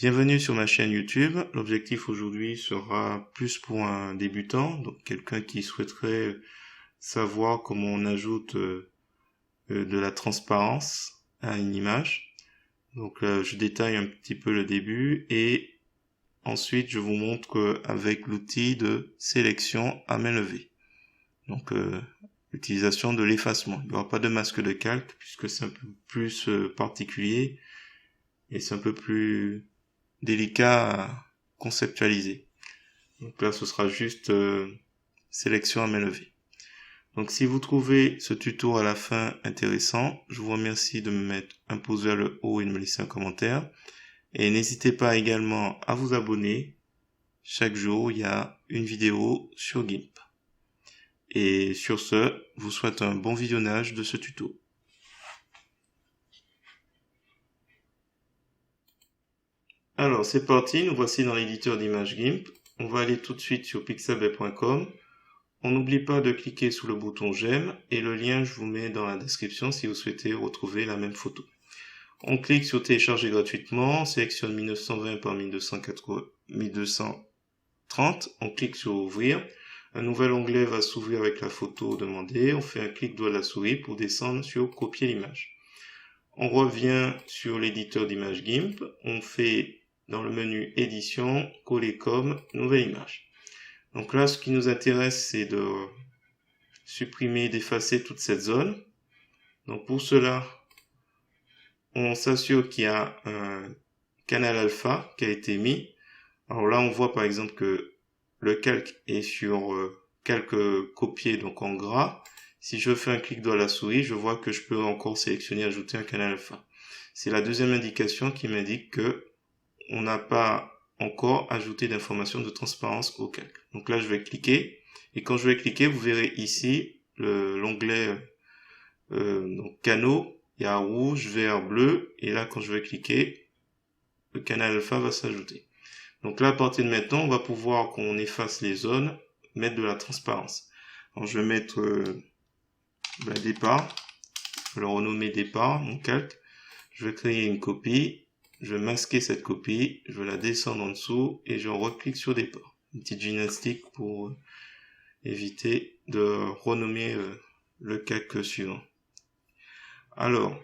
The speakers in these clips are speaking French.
Bienvenue sur ma chaîne YouTube. L'objectif aujourd'hui sera plus pour un débutant, donc quelqu'un qui souhaiterait savoir comment on ajoute de la transparence à une image. Donc je détaille un petit peu le début et ensuite je vous montre avec l'outil de sélection à main levée. Donc l'utilisation de l'effacement. Il n'y aura pas de masque de calque puisque c'est un peu plus particulier et c'est un peu plus délicat à conceptualiser. Donc là, ce sera juste sélection à main levée. Donc si vous trouvez ce tuto à la fin intéressant, je vous remercie de me mettre un pouce vers le haut et de me laisser un commentaire. Et n'hésitez pas également à vous abonner. Chaque jour, il y a une vidéo sur GIMP. Et sur ce, je vous souhaite un bon visionnage de ce tuto. Alors, c'est parti, nous voici dans l'éditeur d'images GIMP. On va aller tout de suite sur pixabay.com. On n'oublie pas de cliquer sur le bouton j'aime et le lien je vous mets dans la description si vous souhaitez retrouver la même photo. On clique sur télécharger gratuitement, on sélectionne 1920 par 1230, on clique sur ouvrir. Un nouvel onglet va s'ouvrir avec la photo demandée, on fait un clic droit de la souris pour descendre sur copier l'image. On revient sur l'éditeur d'image GIMP, on fait dans le menu édition, coller comme, nouvelle image. Donc là, ce qui nous intéresse, c'est de supprimer, d'effacer toute cette zone. Donc pour cela, on s'assure qu'il y a un canal alpha qui a été mis. Alors là, on voit par exemple que le calque est sur calque copié, donc en gras. Si je fais un clic droit à la souris, je vois que je peux encore sélectionner, ajouter un canal alpha. C'est la deuxième indication qui m'indique que on n'a pas encore ajouté d'informations de transparence au calque. Donc là, je vais cliquer. Et quand je vais cliquer, vous verrez ici l'onglet donc canaux. Il y a rouge, vert, bleu. Et là, quand je vais cliquer, le canal alpha va s'ajouter. Donc là, à partir de maintenant, on va pouvoir, quand on efface les zones, mettre de la transparence. Alors, je vais mettre départ. Je vais le renommer départ, mon calque. Je vais créer une copie. Je vais masquer cette copie, je vais la descendre en dessous et je reclique sur départ. Une petite gymnastique pour éviter de renommer le calque suivant. Alors,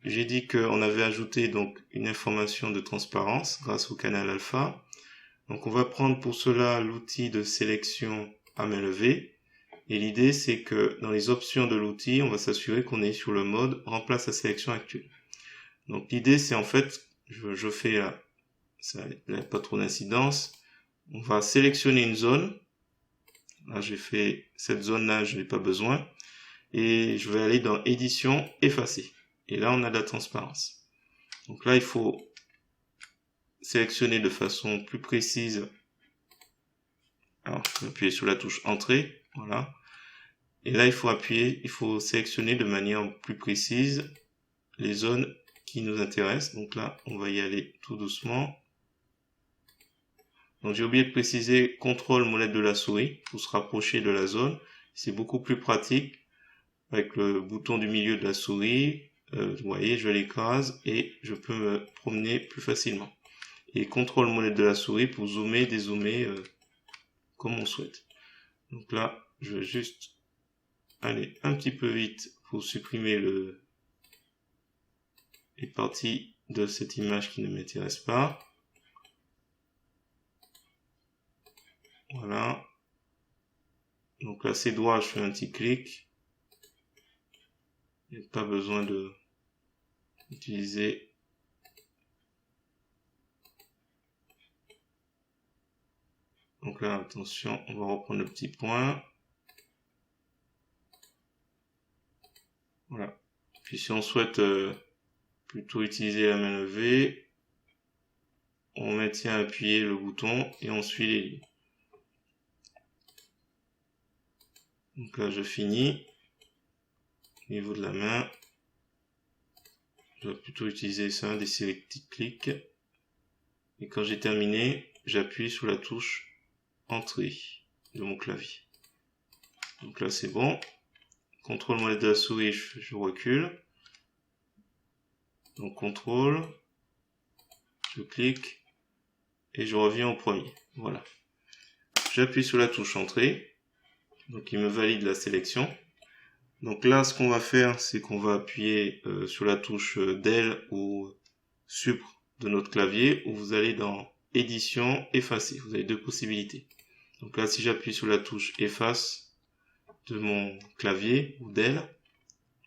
j'ai dit qu'on avait ajouté donc une information de transparence grâce au canal alpha. Donc on va prendre pour cela l'outil de sélection à main levée. Et l'idée c'est que dans les options de l'outil, on va s'assurer qu'on est sur le mode remplace la sélection actuelle. Donc l'idée c'est en fait je fais là, ça n'a pas trop d'incidence. On va sélectionner une zone. Là, j'ai fait cette zone-là, je n'ai pas besoin. Et je vais aller dans édition, effacer. Et là, on a de la transparence. Donc là, il faut sélectionner de façon plus précise. Alors, je vais appuyer sur la touche entrée. Voilà. Et là, il faut sélectionner de manière plus précise les zones qui nous intéressent. Donc là, on va y aller tout doucement. Donc j'ai oublié de préciser contrôle molette de la souris pour se rapprocher de la zone. C'est beaucoup plus pratique avec le bouton du milieu de la souris. Vous voyez, je l'écrase et je peux me promener plus facilement. Et contrôle molette de la souris pour zoomer, dézoomer comme on souhaite. Donc là, je vais juste aller un petit peu vite pour supprimer les parties de cette image qui ne m'intéressent pas. Voilà. Donc là, c'est droit, je fais un petit clic. Il n'y a pas besoin d'utiliser. Donc là, attention, on va reprendre le petit point. Voilà. Puis si on souhaite plutôt utiliser la main levée, on maintient appuyé le bouton et on suit les lignes. Donc là, je finis. Au niveau de la main, je vais plutôt utiliser ça, des selected clics. Et quand j'ai terminé, j'appuie sur la touche entrée de mon clavier. Donc là, c'est bon. Contrôle molette de la souris, je recule. Donc contrôle, je clique, et je reviens au premier. Voilà. J'appuie sur la touche entrée. Donc il me valide la sélection. Donc là, ce qu'on va faire, c'est qu'on va appuyer sur la touche Del ou Sup de notre clavier, où vous allez dans Édition, Effacer. Vous avez deux possibilités. Donc là, si j'appuie sur la touche Efface de mon clavier ou Del,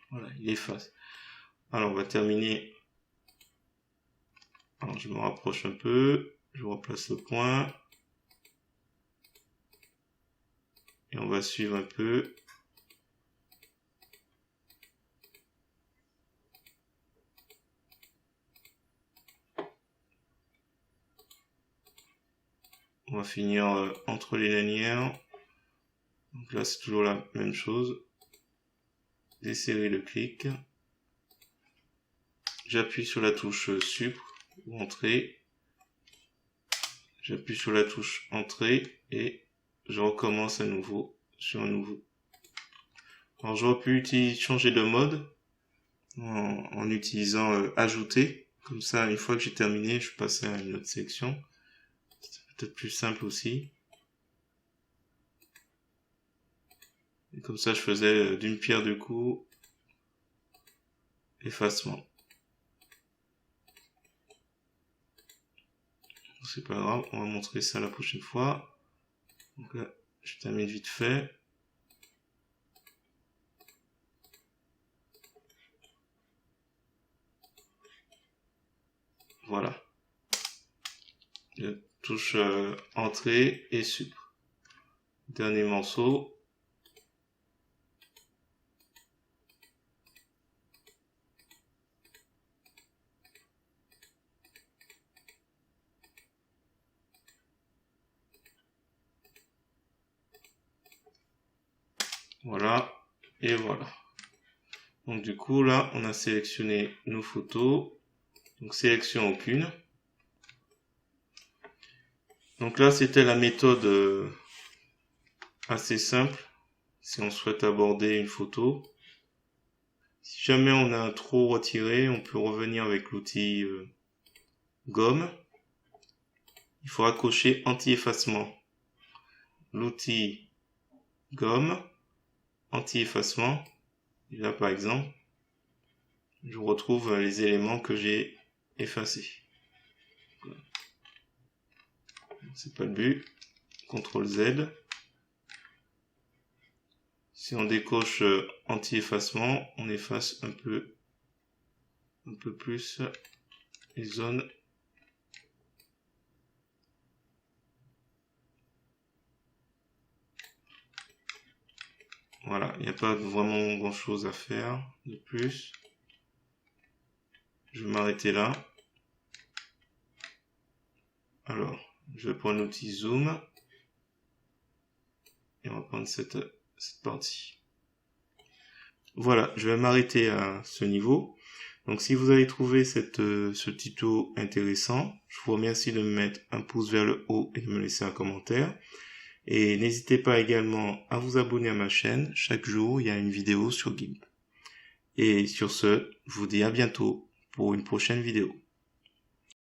voilà, il efface. Alors on va terminer. Alors je me rapproche un peu, je replace le point. Et on va suivre un peu. On va finir entre les lanières. Donc là, c'est toujours la même chose. Desserrer le clic. J'appuie sur la touche Sup ou Entrée. J'appuie sur la touche Entrée et je recommence à nouveau sur un nouveau. Alors j'aurais pu changer de mode en utilisant Ajouter. Comme ça, une fois que j'ai terminé, je passe à une autre section. C'est peut-être plus simple aussi. Et comme ça, je faisais d'une pierre deux coups effacement. C'est pas grave, on va montrer ça la prochaine fois. Donc là, je termine vite fait. Voilà. Je touche Entrée et Sup. Dernier morceau. Voilà, et voilà. Donc du coup là, on a sélectionné nos photos. Donc sélection aucune. Donc là, c'était la méthode assez simple si on souhaite aborder une photo. Si jamais on a trop retiré, on peut revenir avec l'outil gomme. Il faudra cocher anti-effacement. L'outil gomme, anti-effacement. Et là, par exemple, je retrouve les éléments que j'ai effacés. C'est pas le but. CTRL Z. Si on décoche anti-effacement, on efface un peu plus les zones. Voilà, il n'y a pas vraiment grand chose à faire de plus. Je vais m'arrêter là. Alors, je vais prendre l'outil zoom. Et on va prendre cette partie. Voilà, je vais m'arrêter à ce niveau. Donc si vous avez trouvé ce tuto intéressant, je vous remercie de me mettre un pouce vers le haut et de me laisser un commentaire. Et n'hésitez pas également à vous abonner à ma chaîne. Chaque jour, il y a une vidéo sur GIMP. Et sur ce, je vous dis à bientôt pour une prochaine vidéo.